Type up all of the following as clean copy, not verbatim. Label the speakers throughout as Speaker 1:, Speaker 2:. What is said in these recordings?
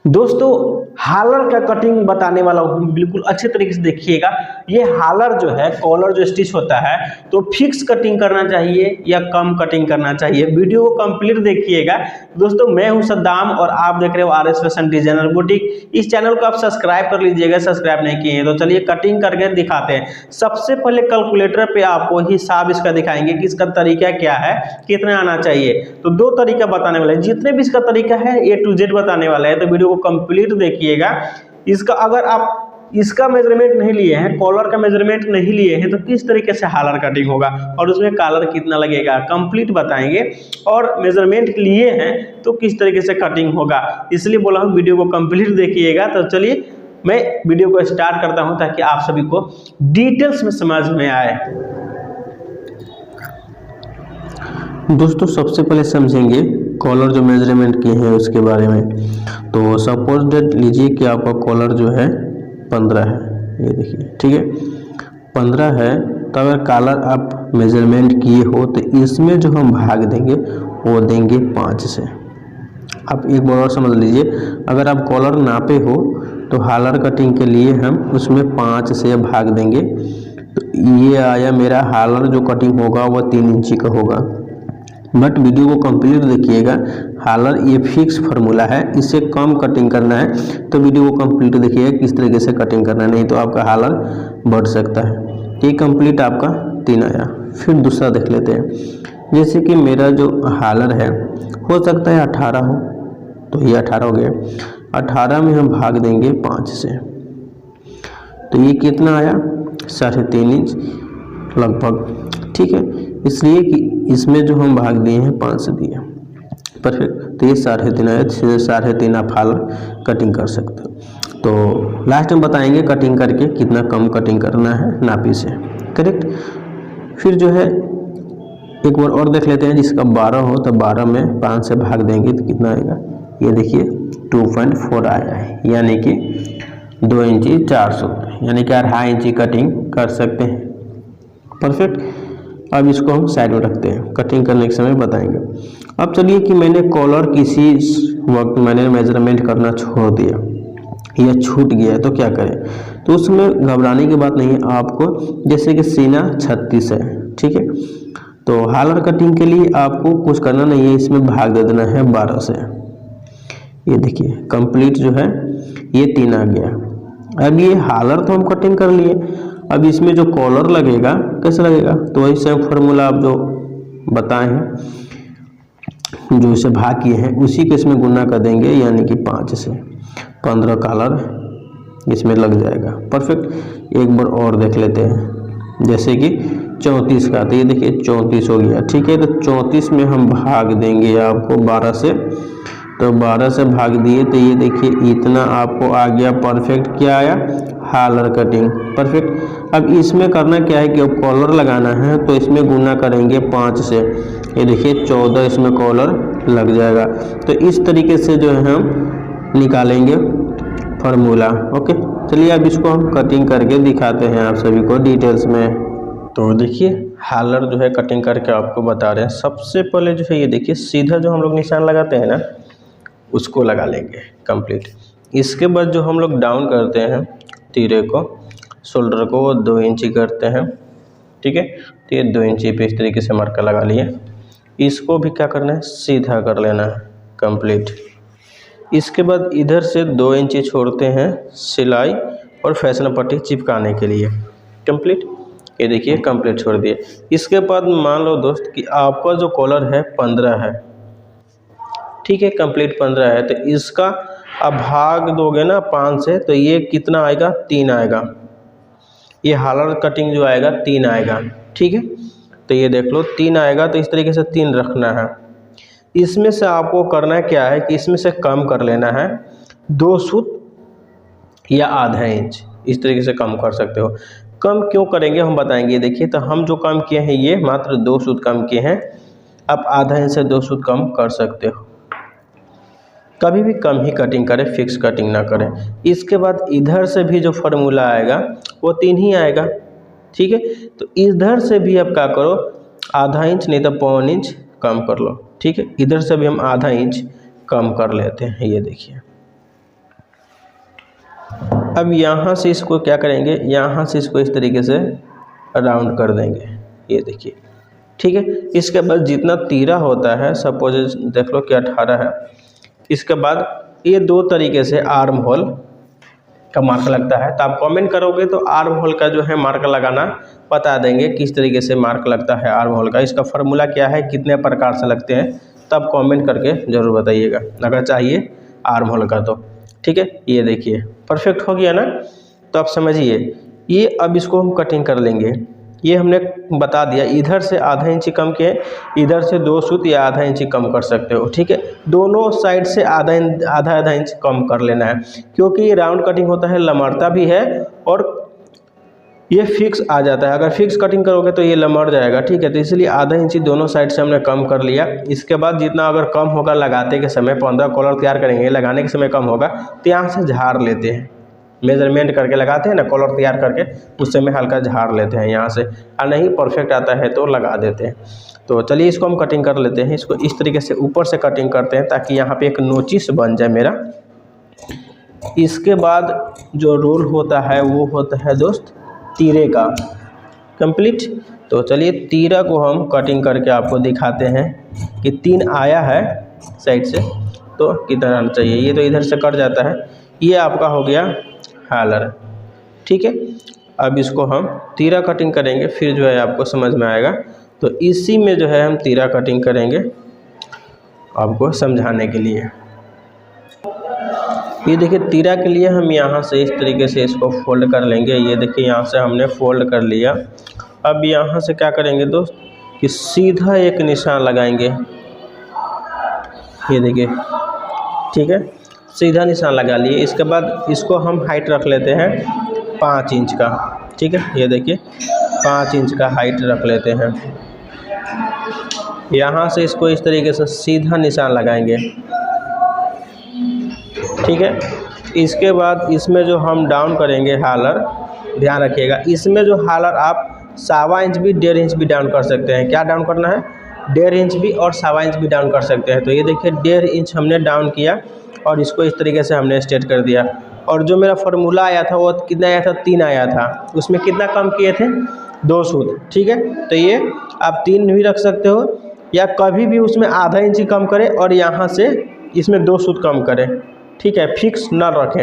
Speaker 1: दोस्तों हालर का कटिंग बताने वाला हूँ, बिल्कुल अच्छे तरीके से देखिएगा। ये हालर जो है, कॉलर जो स्टिच होता है, तो फिक्स कटिंग करना चाहिए या कम कटिंग करना चाहिए, वीडियो को कंप्लीट देखिएगा। दोस्तों मैं हूं सद्दाम और आप देख रहे हो R S fashion designer boutique. इस चैनल को आप सब्सक्राइब कर लीजिएगा, सब्सक्राइब नहीं किए हैं तो चलिए कटिंग करके दिखाते हैं। सबसे पहले कैलकुलेटर पे आपको हिसाब इसका दिखाएंगे कि इसका तरीका क्या है, कितना आना चाहिए। तो दो तरीका बताने वाले हैं, जितने भी इसका तरीका है A to Z बताने वाला है, तो वीडियो को कंप्लीट देखिएगा। इसका अगर आप इसका मेजरमेंट नहीं लिए हैं, कॉलर का मेजरमेंट नहीं लिए हैं, तो किस तरीके से हालर कटिंग होगा और उसमें कॉलर कितना लगेगा कंप्लीट बताएंगे। और मेजरमेंट लिए हैं तो किस तरीके से कटिंग होगा, इसलिए बोला हूं वीडियो को कंप्लीट देखिएगा। तो चलिए मैं वीडियो को स्टार्ट करता हूं ताकि आप सभी को डिटेल्स में समझ में आए। दोस्तों सबसे पहले समझेंगे कॉलर जो मेजरमेंट किए हैं उसके बारे में। तो सपोज डेट लीजिए कि आपका कॉलर जो है 15 है, ये देखिए, ठीक है 15 है। तो अगर कॉलर आप मेजरमेंट किए हो तो इसमें जो हम भाग देंगे वो देंगे 5 से। आप एक बार और समझ लीजिए, अगर आप कॉलर नापे हो तो हालर कटिंग के लिए हम उसमें 5 से भाग देंगे। तो ये आया मेरा हालर जो कटिंग होगा वो 3 इंची का होगा। बट वीडियो को कंप्लीट देखिएगा, हालर ये फिक्स फार्मूला है, इससे कम कटिंग करना है तो वीडियो को कंप्लीट देखिएगा किस तरीके से कटिंग करना है, नहीं तो आपका हालर बढ़ सकता है। ये कंप्लीट आपका 3 आया। फिर दूसरा देख लेते हैं, जैसे कि मेरा जो हालर है हो सकता है 18 हो, तो ये 18 हो गया। 18 में हम भाग देंगे 5 से, तो ये कितना आया 3.5 इंच लगभग, ठीक है। इसलिए कि इसमें जो हम भाग दिए हैं 5 से दिए, परफेक्ट। तो ये 3.5 आया, 3.5 आप हालर कटिंग कर सकते हो। तो लास्ट में बताएंगे कटिंग करके कितना कम कटिंग करना है नापी से, करेक्ट। फिर जो है एक बार और देख लेते हैं, जिसका 12 हो तो 12 में 5 से भाग देंगे तो कितना आएगा, ये देखिए 2.4 आया है, यानी कि 2 इंची 400, यानी कि 2.5 इंची कटिंग कर सकते हैं, परफेक्ट। अब इसको हम साइड में रखते हैं, कटिंग करने के समय बताएंगे। अब चलिए कि मैंने कॉलर किसी वक्त मैंने मेजरमेंट करना छोड़ दिया या छूट गया तो क्या करें। तो उसमें घबराने की बात नहीं है आपको। जैसे कि सीना 36 है, ठीक है, तो हालर कटिंग के लिए आपको कुछ करना नहीं है, इसमें भाग दे देना है 12 से। ये देखिए कंप्लीट जो है ये 3 आ गया। अब ये हालर तो हम कटिंग कर लिए, अब इसमें जो कॉलर लगेगा कैसे लगेगा, तो वही सेम फार्मूला आप जो बताए हैं, जो इसे भाग किए हैं उसी को इसमें गुना कर देंगे, यानी कि 5 से 15 कॉलर इसमें लग जाएगा, परफेक्ट। एक बार और देख लेते हैं, जैसे कि 34 का, तो ये देखिए 34 हो गया, ठीक है। तो 34 में हम भाग देंगे आपको 12 से, तो 12 से भाग दिए तो ये देखिए इतना आपको आ गया, परफेक्ट। क्या आया, हालर कटिंग, परफेक्ट। अब इसमें करना क्या है कि अब कॉलर लगाना है तो इसमें गुना करेंगे 5 से, ये देखिए 14 इसमें कॉलर लग जाएगा। तो इस तरीके से जो है हम निकालेंगे फार्मूला, ओके। चलिए अब इसको हम कटिंग करके दिखाते हैं आप सभी को डिटेल्स में। तो देखिए हालर जो है कटिंग करके आपको बता रहे हैं। सबसे पहले जो है ये देखिए सीधा जो हम लोग निशान लगाते हैं ना उसको लगा लेंगे कंप्लीट। इसके बाद जो हम लोग डाउन करते हैं तीरे को, शोल्डर को, वो 2 इंची करते हैं, ठीक है। तो ये 2 इंची पे इस तरीके से मार्कर लगा लिए। इसको भी क्या करना है, सीधा कर लेना है कंप्लीट। इसके बाद इधर से 2 इंची छोड़ते हैं सिलाई और फैशन पट्टी चिपकाने के लिए, कंप्लीट। ये देखिए कंप्लीट छोड़ दिए। इसके बाद मान लो दोस्त कि आपका जो कॉलर है 15 है, ठीक है, कंप्लीट 15 है, तो इसका अब भाग दोगे ना 5 से, तो ये कितना आएगा, 3 आएगा। ये हालर कटिंग जो आएगा 3 आएगा, ठीक है। तो ये देख लो 3 आएगा, तो इस तरीके से 3 रखना है। इसमें से आपको करना क्या है कि इसमें से कम कर लेना है 2 सूत या ½ इंच, इस तरीके से कम कर सकते हो। कम क्यों करेंगे हम बताएंगे। देखिए तो हम जो काम किए हैं ये मात्र 2 सूत कम किए हैं, आप ½ इंच से 2 सूत कम कर सकते हो। कभी भी कम ही कटिंग करें, फिक्स कटिंग ना करें। इसके बाद इधर से भी जो फार्मूला आएगा वो 3 ही आएगा, ठीक है। तो इधर से भी आप क्या करो, ½ इंच नहीं तो 1.25 इंच कम कर लो, ठीक है। इधर से भी हम ½ इंच कम कर लेते हैं, ये देखिए अब यहाँ से इसको क्या करेंगे, यहाँ से इसको इस तरीके से राउंड कर देंगे, ये देखिए, ठीक है। इसके बाद जितना तीरा होता है, सपोज देख लो कि 18 है, इसके बाद ये 2 तरीके से आर्म होल का मार्क लगता है। तो आप कमेंट करोगे तो आर्म होल का जो है मार्क लगाना बता देंगे, किस तरीके से मार्क लगता है आर्म होल का, इसका फार्मूला क्या है, कितने प्रकार से लगते हैं, तब कमेंट करके ज़रूर बताइएगा अगर चाहिए आर्म होल का तो, ठीक है। ये देखिए परफेक्ट हो गया ना। तो आप समझिए ये, अब इसको हम कटिंग कर लेंगे। ये हमने बता दिया, इधर से आधा इंच कम के, इधर से 2 सूत या आधा इंच कम कर सकते हो, ठीक है। दोनों साइड से आधा इंच कम कर लेना है, क्योंकि ये राउंड कटिंग होता है, लमड़ता भी है और ये फिक्स आ जाता है। अगर फिक्स कटिंग करोगे तो ये लमड़ जाएगा, ठीक है। तो इसलिए आधा इंची दोनों साइड से हमने कम कर लिया। इसके बाद जितना अगर कम होगा लगाते के समय, 15 कॉलर तैयार करेंगे, लगाने के समय कम होगा तो यहाँ से झाड़ लेते हैं, मेजरमेंट करके लगाते हैं ना, कॉलर तैयार करके उस समय हल्का झाड़ लेते हैं यहाँ से, और नहीं परफेक्ट आता है तो लगा देते हैं। तो चलिए इसको हम कटिंग कर लेते हैं। इसको इस तरीके से ऊपर से कटिंग करते हैं ताकि यहाँ पे एक नोचिस बन जाए मेरा। इसके बाद जो रोल होता है वो होता है दोस्त तीरे का कंप्लीट। तो चलिए तीरा को हम कटिंग करके आपको दिखाते हैं कि 3 आया है साइड से तो कितना आना चाहिए। ये तो इधर से कट जाता है, ये आपका हो गया हालर, ठीक है। अब इसको हम तीरा कटिंग करेंगे, फिर जो है आपको समझ में आएगा। तो इसी में जो है हम तीरा कटिंग करेंगे आपको समझाने के लिए। ये देखिए तीरा के लिए हम यहाँ से इस तरीके से इसको फोल्ड कर लेंगे। ये देखिए यहाँ से हमने फोल्ड कर लिया। अब यहाँ से क्या करेंगे दोस्त कि सीधा एक निशान लगाएंगे, ये देखिए, ठीक है, सीधा निशान लगा लिए। इसके बाद इसको हम हाइट रख लेते हैं 5 इंच का, ठीक है। ये देखिए 5 इंच का हाइट रख लेते हैं। यहाँ से इसको इस तरीके से सीधा निशान लगाएंगे, ठीक है। इसके बाद इसमें जो हम डाउन करेंगे हालर, ध्यान रखिएगा, इसमें जो हालर आप 1.25 इंच भी 1.5 इंच भी डाउन कर सकते हैं। क्या डाउन करना है, 1.5 इंच भी और 1.25 इंच भी डाउन कर सकते हैं। तो ये देखिए 1.5 इंच हमने डाउन किया और इसको इस तरीके से हमने स्ट्रेट कर दिया। और जो मेरा फार्मूला आया था वो कितना आया था, 3 आया था, उसमें कितना कम किए थे, 2 सूत, ठीक है। तो ये आप 3 भी रख सकते हो या कभी भी उसमें आधा इंच कम करें और यहाँ से इसमें 2 सूत कम करें, ठीक है, फिक्स ना रखें।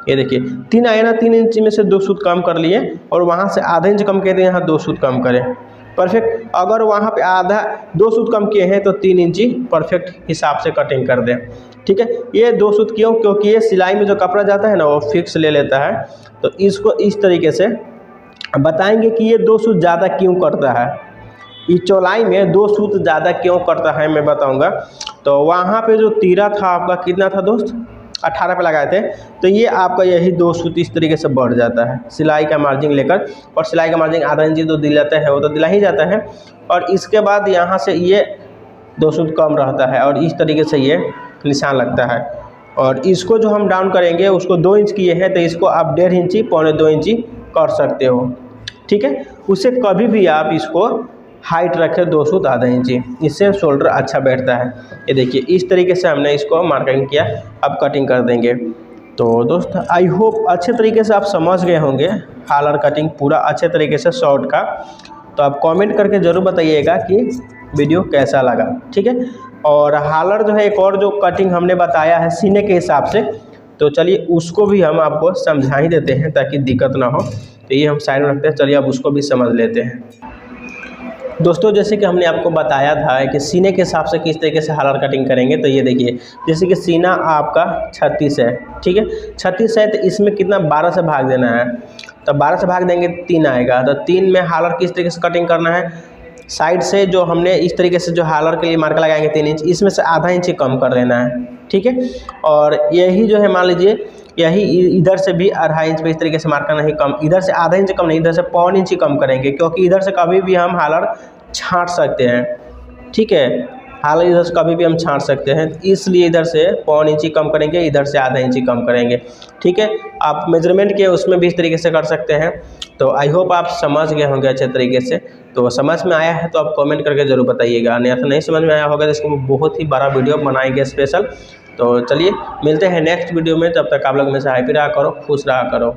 Speaker 1: ये देखिए 3 आया ना, 3 इंच में से 2 सूत कम कर लिए और वहाँ से आधा इंच कम किए थे, यहाँ 2 सूत कम करें, परफेक्ट। अगर वहाँ पे 2 सूत कम किए हैं तो 3 इंची परफेक्ट हिसाब से कटिंग कर दें, ठीक है। ये 2 सूत क्यों, क्योंकि ये सिलाई में जो कपड़ा जाता है ना वो फिक्स ले लेता है। तो इसको इस तरीके से बताएंगे कि ये 2 सूत ज़्यादा क्यों करता है, इस चौलाई में 2 सूत ज़्यादा क्यों करता है मैं बताऊँगा। तो वहाँ पे जो तीरा था आपका कितना था दोस्त, 18 पे लगाए थे, तो ये आपका यही 2 सूत इस तरीके से बढ़ जाता है सिलाई का मार्जिन लेकर। और सिलाई का मार्जिन आधा इंच तो दिलाता है, वो तो दिला ही जाता है। और इसके बाद यहाँ से ये 2 सूत कम रहता है और इस तरीके से ये निशान लगता है। और इसको जो हम डाउन करेंगे उसको 2 इंच किए हैं, तो इसको आप 1.5 इंची 1.25 इंची कर सकते हो, ठीक है। उससे कभी भी आप इसको हाइट रखें 2 सूत आधा इंची, इससे शोल्डर अच्छा बैठता है। ये देखिए इस तरीके से हमने इसको मार्किंग किया, अब कटिंग कर देंगे। तो दोस्त आई होप अच्छे तरीके से आप समझ गए होंगे हालर कटिंग पूरा अच्छे तरीके से शॉर्ट का। तो आप कमेंट करके ज़रूर बताइएगा कि वीडियो कैसा लगा, ठीक है। और हालर जो है एक और जो कटिंग हमने बताया है सीने के हिसाब से, तो चलिए उसको भी हम आपको समझा ही देते हैं ताकि दिक्कत ना हो। तो ये हम साइड में रखते हैं, चलिए अब उसको भी समझ लेते हैं। दोस्तों जैसे कि हमने आपको बताया था कि सीने के हिसाब से किस तरीके से हालर कटिंग करेंगे। तो ये देखिए जैसे कि सीना आपका 36 है, ठीक है, 36 है, तो इसमें कितना 12 से भाग देना है। तो 12 से भाग देंगे 3 आएगा। तो 3 में हालर किस तरीके से कटिंग करना है, साइड से जो हमने इस तरीके से जो हालर के लिए मार्क लगाएंगे 3 इंच, इसमें से आधा इंच कम कर लेना है, ठीक है। और यही जो है मान लीजिए यही इधर से भी 2.5 इंच पे इस तरीके से मार्क करना है कम, इधर से आधा इंच कम नहीं, इधर से 1.25 इंच कम करेंगे, क्योंकि इधर से कभी भी हम हालर छांट सकते हैं, ठीक है। हालर इधर से कभी भी हम छांट सकते हैं, इसलिए इधर से 1.25 इंच कम करेंगे, इधर से आधा इंच कम करेंगे, ठीक है। आप मेजरमेंट के उसमें भी इस तरीके से कर सकते हैं। तो आई होप आप समझ गए होंगे अच्छे तरीके से। तो समझ में आया है तो आप कमेंट करके ज़रूर बताइएगा, नहीं समझ में आया होगा तो इसको बहुत ही बड़ा वीडियो बनाएंगे स्पेशल, तो चलिए मिलते हैं नेक्स्ट वीडियो में, तब तक आप लोग में से हैप्पी रहा करो, खुश रहा करो।